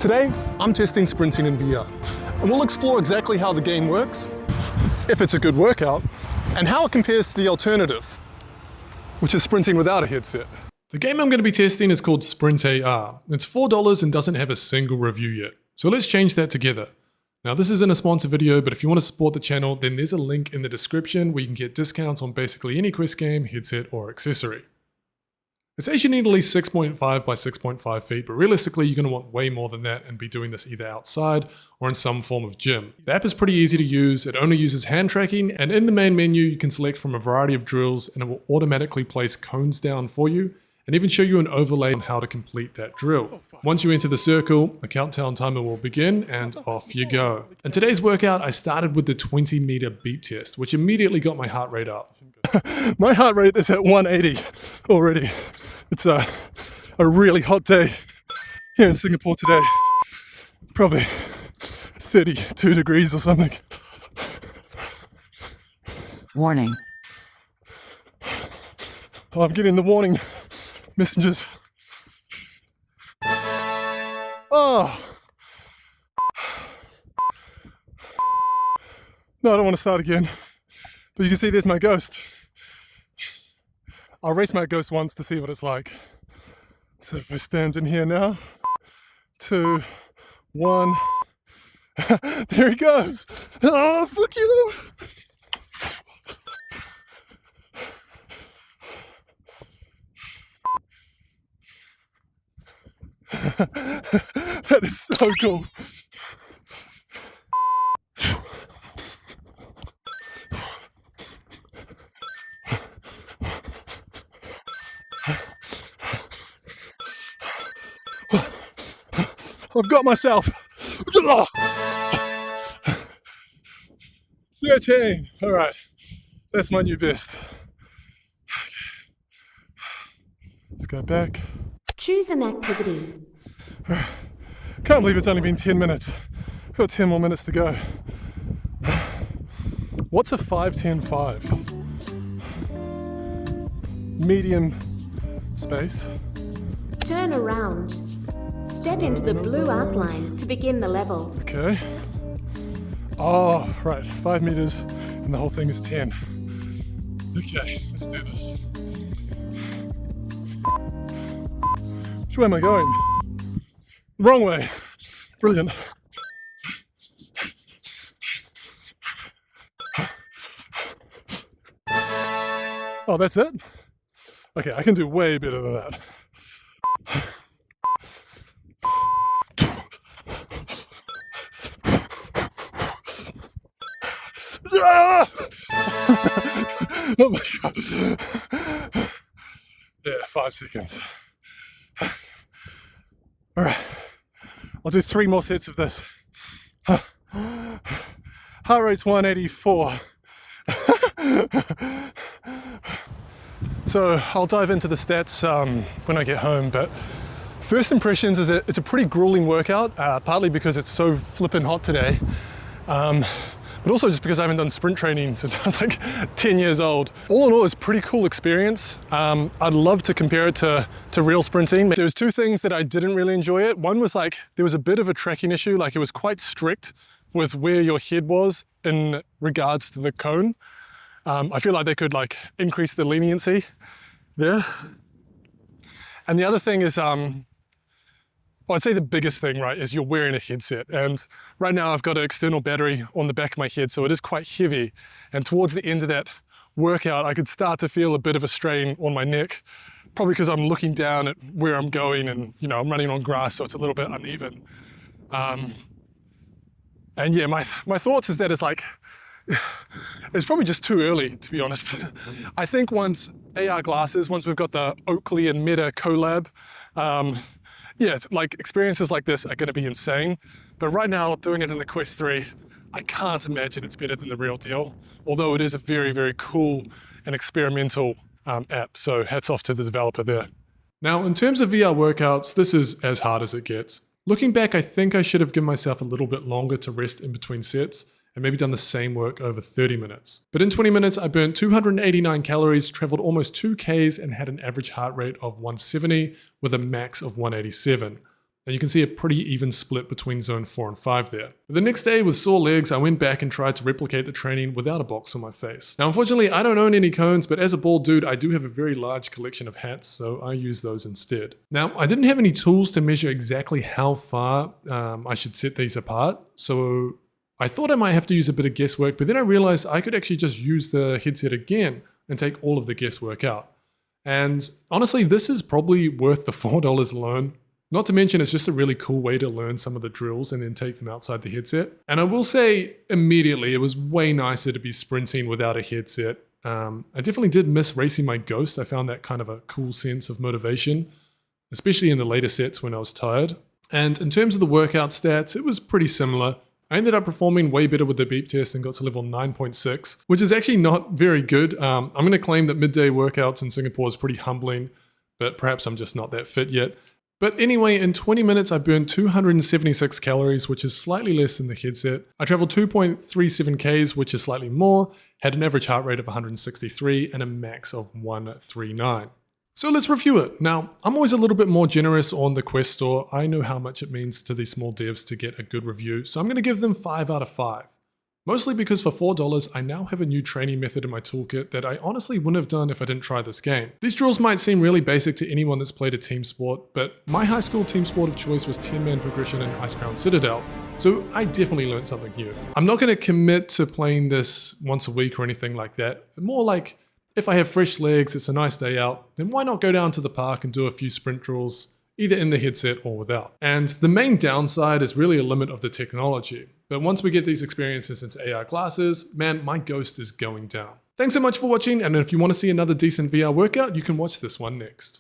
Today, I'm testing sprinting in VR, and we'll explore exactly how the game works, if it's a good workout, and how it compares to the alternative, which is sprinting without a headset. The game I'm going to be testing is called SprintAR. It's $4 and doesn't have a single review yet. So let's change that together. Now this isn't a sponsor video, but if you want to support the channel, then there's a link in the description where you can get discounts on basically any Quest game, headset, or accessory. It says you need at least 6.5 by 6.5 feet, but realistically you're going to want way more than that and be doing this either outside or in some form of gym. The app is pretty easy to use, it only uses hand tracking, and in the main menu you can select from a variety of drills and it will automatically place cones down for you and even show you an overlay on how to complete that drill. Once you enter the circle, a countdown timer will begin and off you go. In today's workout, I started with the 20-meter beep test, which immediately got my heart rate up. My heart rate is at 180 already. It's a really hot day here in Singapore today. Probably 32 degrees or something. Warning. Oh, I'm getting the warning messengers. Oh. No, I don't want to start again. But you can see there's my ghost. I'll race my ghost once to see what it's like. So if I stand in here now, 2, 1, there he goes. Oh, fuck you. That is so cool. I've got myself 13. All right, that's my new best. Let's go back. Choose an activity. Can't believe it's only been 10 minutes. I've got 10 more minutes to go. What's a 5-10-5? Medium space. Turn around. Step into the blue outline to begin the level. Okay. Oh, right. 5 meters and the whole thing is 10. Okay, let's do this. Which way am I going? Wrong way. Brilliant. Oh, that's it? Okay, I can do way better than that. Oh my god. Yeah, 5 seconds. Alright, I'll do 3 more sets of this. Heart rate's 184. So I'll dive into the stats when I get home, but first impressions is that it's a pretty grueling workout, partly because it's so flippin' hot today. But also just because I haven't done sprint training since I was like 10 years old. All in all, it's a pretty cool experience. I'd love to compare it to real sprinting. There was 2 things that I didn't really enjoy it. One was like, there was a bit of a tracking issue, like it was quite strict with where your head was in regards to the cone. I feel like they could like increase the leniency there. And the other thing is, I'd say the biggest thing, right, is you're wearing a headset. And right now I've got an external battery on the back of my head, so it is quite heavy. And towards the end of that workout, I could start to feel a bit of a strain on my neck, probably because I'm looking down at where I'm going and, you know, I'm running on grass, so it's a little bit uneven. And yeah, my thoughts is that it's like, it's probably just too early, to be honest. I think once AR glasses, once we've got the Oakley and Meta collab, yeah, it's like experiences like this are going to be insane. But right now, doing it in the Quest 3, I can't imagine it's better than the real deal. Although it is a very, very cool and experimental app. So hats off to the developer there. Now, in terms of VR workouts, this is as hard as it gets. Looking back, I think I should have given myself a little bit longer to rest in between sets and maybe done the same work over 30 minutes. But in 20 minutes, I burnt 289 calories, traveled almost 2 Ks, and had an average heart rate of 170 with a max of 187. And you can see a pretty even split between zone 4 and 5 there. But the next day with sore legs, I went back and tried to replicate the training without a box on my face. Now unfortunately, I don't own any cones, but as a bald dude, I do have a very large collection of hats, so I use those instead. Now, I didn't have any tools to measure exactly how far I should set these apart, so I thought I might have to use a bit of guesswork, but then I realized I could actually just use the headset again and take all of the guesswork out. And honestly, this is probably worth the $4 alone. Not to mention, it's just a really cool way to learn some of the drills and then take them outside the headset. And I will say immediately, it was way nicer to be sprinting without a headset. I definitely did miss racing my Ghost. I found that kind of a cool sense of motivation, especially in the later sets when I was tired. And in terms of the workout stats, it was pretty similar. I ended up performing way better with the beep test and got to level 9.6, which is actually not very good. I'm going to claim that midday workouts in Singapore is pretty humbling, but perhaps I'm just not that fit yet. But anyway, in 20 minutes, I burned 276 calories, which is slightly less than the headset. I traveled 2.37 Ks, which is slightly more, had an average heart rate of 163 and a max of 139. So let's review it. Now, I'm always a little bit more generous on the Quest store. I know how much it means to these small devs to get a good review, so I'm going to give them 5 out of 5. Mostly because for $4, I now have a new training method in my toolkit that I honestly wouldn't have done if I didn't try this game. These drills might seem really basic to anyone that's played a team sport, but my high school team sport of choice was 10-man progression and Icecrown Citadel, so I definitely learned something new. I'm not going to commit to playing this once a week or anything like that. More like, if I have fresh legs, it's a nice day out, then why not go down to the park and do a few sprint drills, either in the headset or without. And the main downside is really a limit of the technology. But once we get these experiences into AR glasses, man, my Ghost is going down. Thanks so much for watching, and if you want to see another decent VR workout, you can watch this one next.